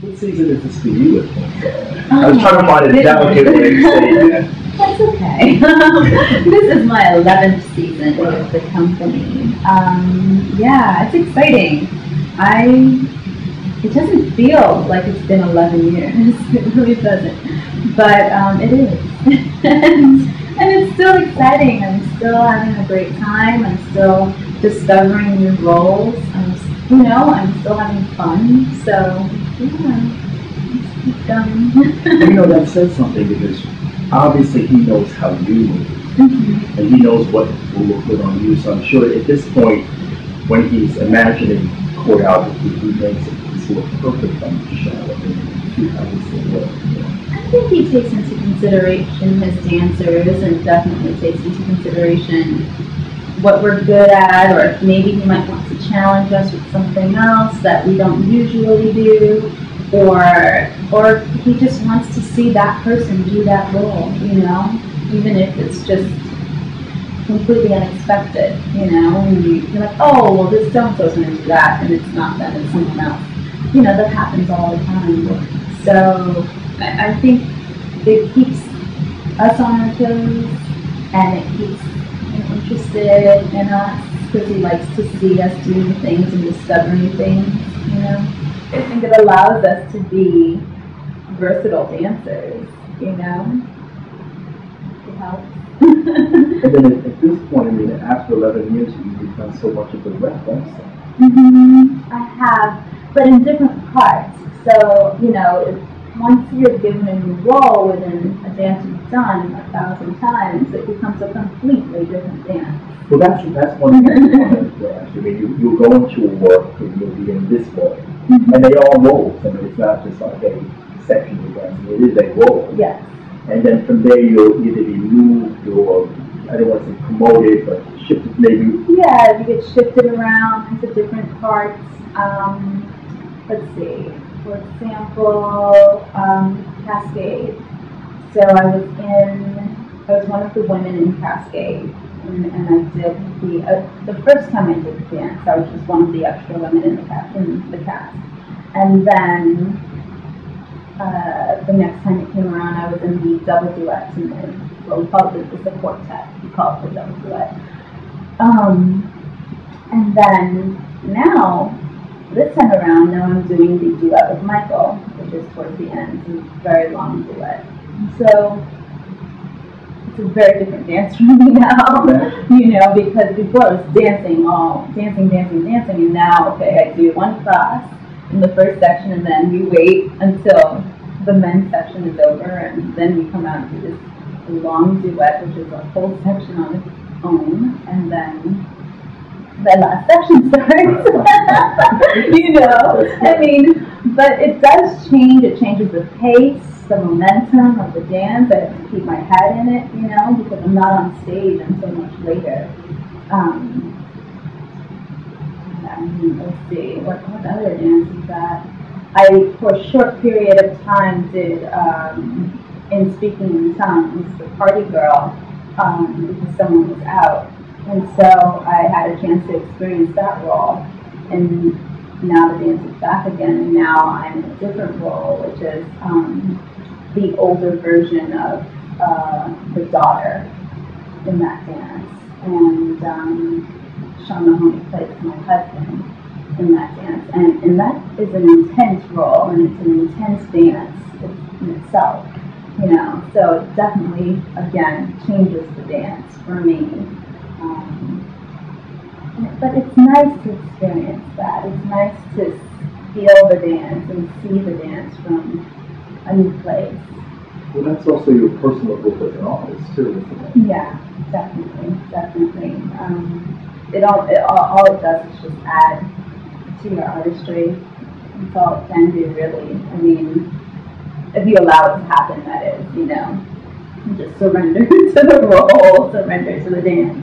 What season is this for you? I was trying to find a delicate way to say that. That's okay. This is my 11th season with the company. Yeah, it's exciting. It doesn't feel like it's been 11 years. It really doesn't. But it is. and it's still exciting. I'm still having a great time. I'm still discovering new roles. I'm still having fun. So, yeah, keep going. That says something because obviously he knows how you move. And he knows what will look good on you. So I'm sure at this point, when he's imagining choreography, he makes it look perfect on the show. I think he takes into consideration his dancers and definitely takes into consideration what we're good at, or if maybe he might want to challenge us with something else that we don't usually do, or he just wants to see that person do that role, even if it's just completely unexpected, and you're like, oh, well, this so-and-so's going to do that, and it's not them, it's someone else. That happens all the time. So I think it keeps us on our toes, and it keeps him interested in us because he likes to see us do new things and discover new things, I think it allows us to be versatile dancers, It helps. And then at this point, after 11 years, you've done so much of the rep also. I have, but in different parts. So, once you're given a new role within a dance you've done 1,000 times, it becomes a completely different dance. Well, that's one thing I wanted to ask. You'll go into work and you'll be in this role. And they all roles. It's not just like a section of dancing. It is a role. Yes. And then from there, you'll either be moved or, I don't want to say promoted, but shifted maybe. Yeah, you get shifted around into different parts. Let's see. For example, Cascade. So I was one of the women in Cascade, and I did the first time I did the dance, I was just one of the extra women in the cast. And then the next time it came around, I was in the double duets, and we called it the quartet. We called it the double duet. And then now, this time around, now I'm doing the duet with Michael, which is towards the end. It's a very long duet. So it's a very different dance for me now, because before I was dancing, and now, okay, I do one class in the first section, and then we wait until the men's section is over, and then we come out and do this long duet, which is a whole section on its own, and then the last section starts. But it does change. It changes the pace, the momentum of the dance. I have to keep my head in it, because I'm not on stage until much later. Let's see, what other dance is that? I, for a short period of time, did in Speaking in Tongues, the party girl, because someone was out. And so I had a chance to experience that role, and now the dance is back again, and now I'm in a different role, which is the older version of the daughter in that dance. And Sean Mahoney plays my husband in that dance, and that is an intense role, and it's an intense dance in itself, so it definitely, again, changes the dance for me. But it's nice to experience that. It's nice to feel the dance and see the dance from a new place. Well, that's also your personal growth as an artist, too, isn't it? Yeah, definitely. All it does is just add to your artistry. That's all it can do, really. If you allow it to happen, that is, You just surrender to the role, surrender to the dance,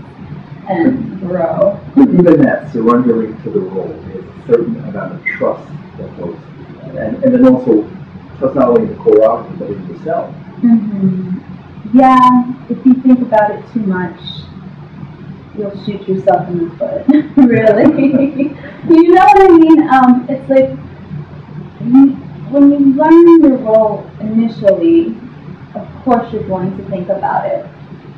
and grow. Even that surrendering to the role is a certain amount of trust that goes through that. And then also trust not only the choreographer, but in yourself. Yeah, if you think about it too much, you'll shoot yourself in the foot. Really. You know what I mean? It's like, when you learn your role initially, of course you're going to think about it.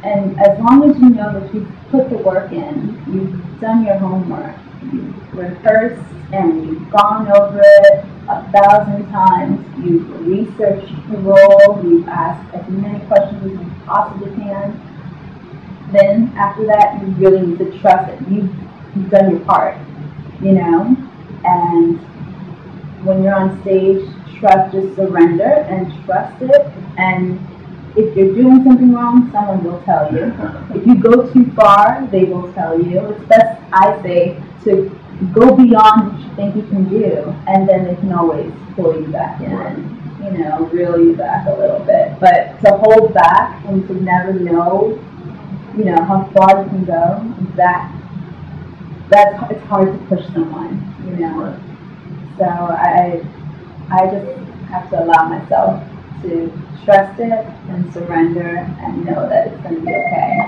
And as long as you know that you've put the work in, you've done your homework, you've rehearsed and you've gone over it 1,000 times, you've researched the role, you've asked as many questions as you possibly can, then after that you really need to trust it. You've done your part, you know? And when you're on stage, just surrender and trust it. And if you're doing something wrong, someone will tell you. If you go too far, they will tell you. It's best, I say, to go beyond what you think you can do, and then they can always pull you back in and, you know, reel you back a little bit. But to hold back and to never know, you know, how far you can go, it's hard to push someone, you know. So I just have to allow myself to trust it and surrender and know that it's going to be okay.